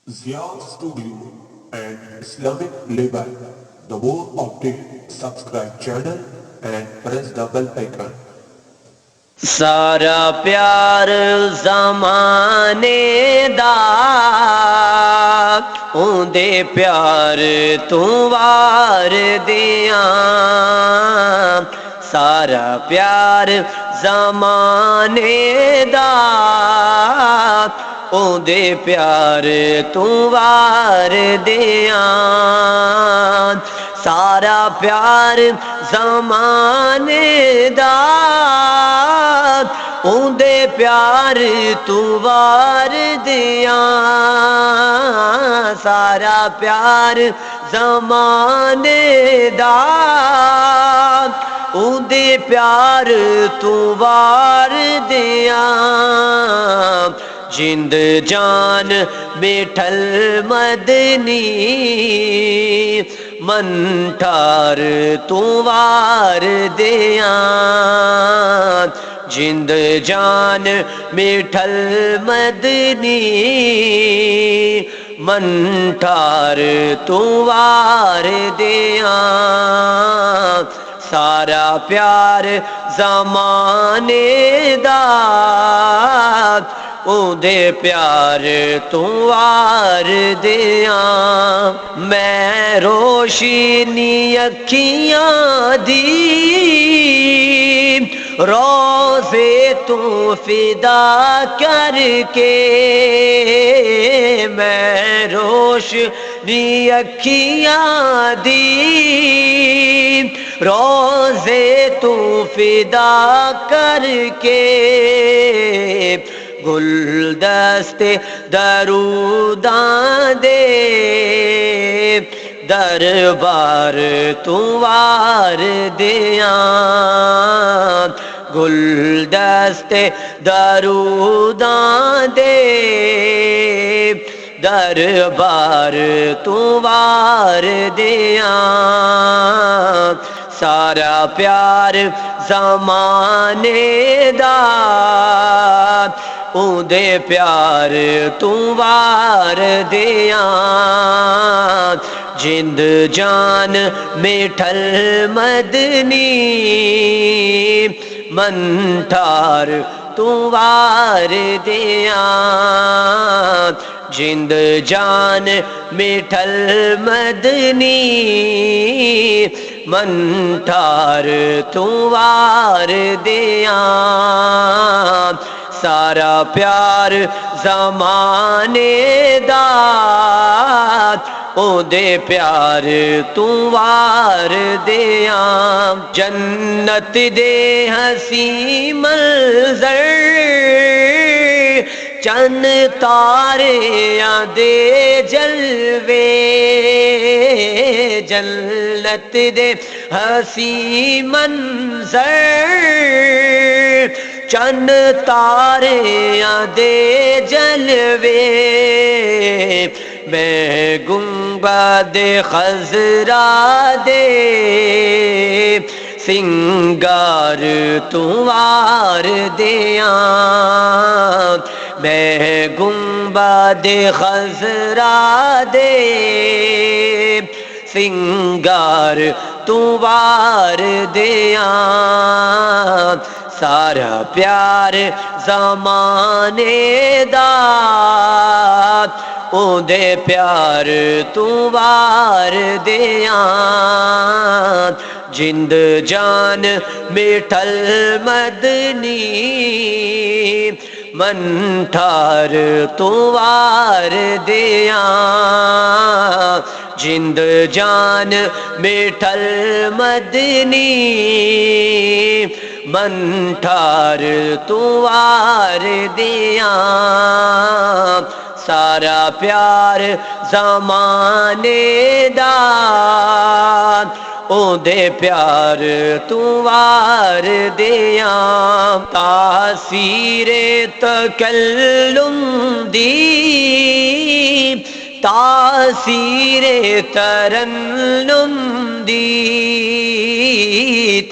Zia Studio and Islamic Label. The more update, subscribe channel and press the bell icon. सारा प्यार ज़माने दा उंदे प्यार तू वार दियां सारा प्यार ज़माने दा उंदे प्यार तू वार दियां सारा प्यार ज़माने दा उंदे प्यार तू वार दियां सारा प्यार ज़माने दा उंदे प्यार तू वार दियां जिंद जान बैठल मदनी मन ठार तू वार दियां जिंद जान बैठल मदनी मन ठार तू वार दियां सारा प्यार ज़माने दा उंदे प्यार तू वार दियां मैं रोशनी अखियां दी रोज़े तू फिदा करके मैं रोशनी अखियां दी रोज़े तू फिदा करके गुलदस्ते दरूदां दे दरबार तू वार दियां गुलदस्ते दरूदां दे दरबार तू वार दियां सारा प्यार ज़माने दा उंदे प्यार तू वार दियां जिंद जान बैठल मदनी मन ठार तू वार दियां जिंद जान बैठल मदनी मन ठार तू वार दियां सारा प्यार ज़माने दा उंदे प्यार तू वार दियां जन्नत दे हसी मंज़र चन तारियां दे जलवे जन्नत दे हसी मंज़र चन तारियां दे जलवे मैं गुंबद खज़रा दे सिंगार तू वार दियां मैं गुंबद खज़रा दे सिंगार तू वार दियां सारा प्यार ज़माने दा उंदे प्यार तू वार दियां जिंद जान बैठल मदनी मन ठार तू वार दियां जिंद जान बैठल मदनी मन ठार तू वार दियां सारा प्यार ज़माने दा उंदे प्यार तू वार दियां तासीरे तकल्लुम दी तासीरे तरन्नुम दी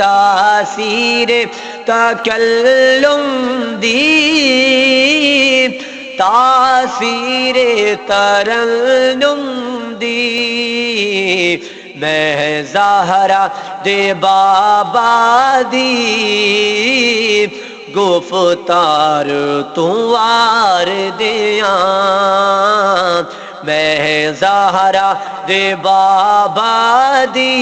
तासीरे तकल्लुम दी तासीरे तरन्नुम दी मैं ज़हरा दे बाबा दी गुफ्तार तू वार दिया मैं ज़हरा दे बाबा दी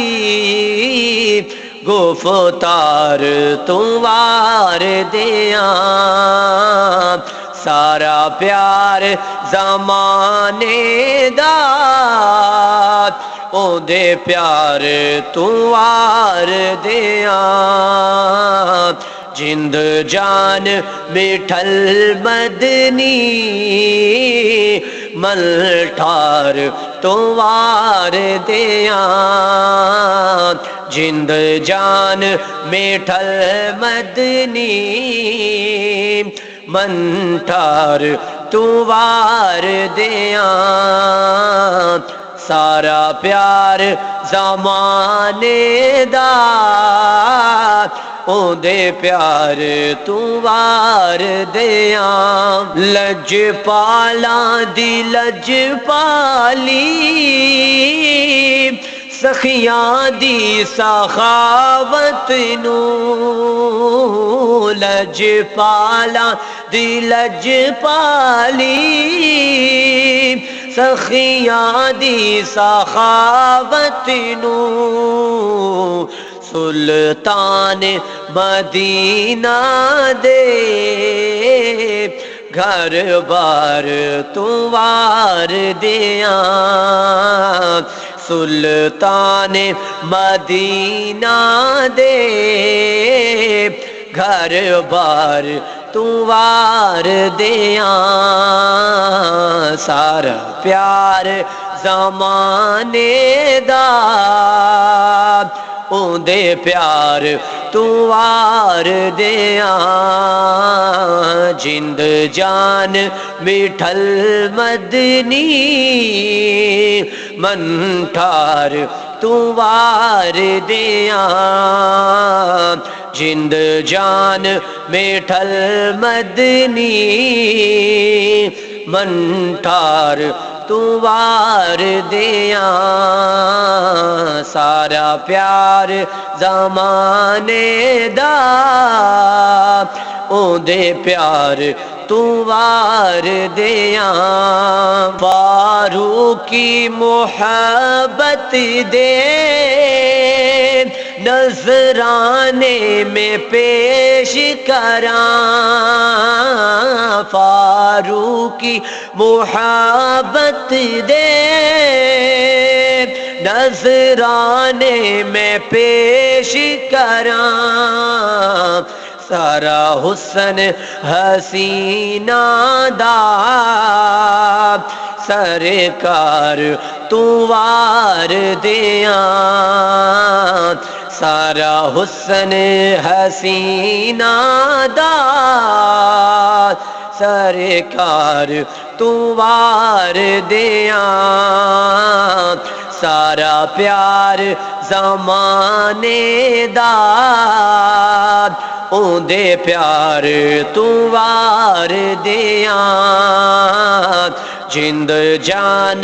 गुफ्तार तू वार दिया सारा प्यार ज़माने दा ओदे प्यार तू वार दिया जिंद जान मिठल मदनी मलठार तो वार दिया जिंद जान मिठल मदनी मंठार तू वार दिया सारा प्यार ज़माने दा ओदे प्यार तू वार दिया लज पाला दी लज पाली सखियां दी सखावत नू लज पाला दी लज पाली सखियां दी सखावत नू सुल्तान मदीना दे घर बार तू वार दिया सुल्तान मदीना दे घर बार तू वार दिया सारा प्यार ज़माने दा ओदे प्यार तू वार दिया जिंद जान मिठल मदनी मंठार तू वार दिया जिंद जान मिठल मदनी मंठार तू वार दिया सारा प्यार ज़माने दा ओदे प्यार तू वार दिया फारूकी मोहब्बत दे नजराने में पेश करा फारूकी मोहब्बत दे नजराने में पेश करा सारा हुस्न हसीना दा सरकार तू वार दिया सारा हुस्न हसीना दा सरकार तू वार दिया सारा प्यार ज़माने दा ओदे प्यार तू वार दिया जिंद जान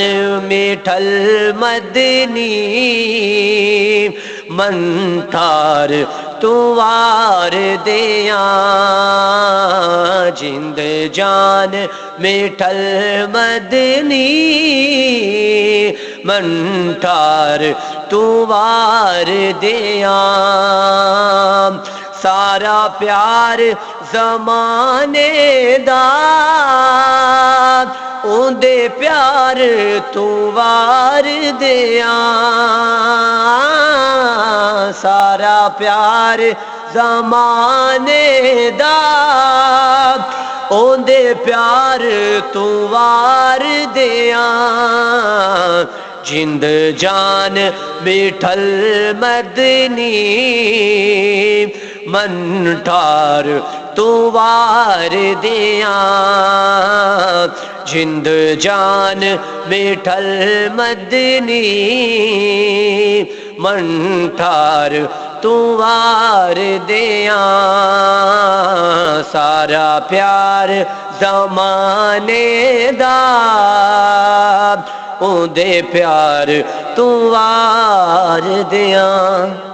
मिठल मदनी मंठार तू वार दिया जिंद जान मिठल मदनी मंठार तू वार दिया सारा प्यार ज़माने दा ओदे प्यार तू वार दिया सारा प्यार ज़माने दा ओदे प्यार तू वार दिया जिंद जान मिठल मदनी मंठार तू वार दिया जिंद जान मिठल मदनी मंठार तू वार दिया सारा प्यार ज़माने दा उंदे प्यार तू वार दियां।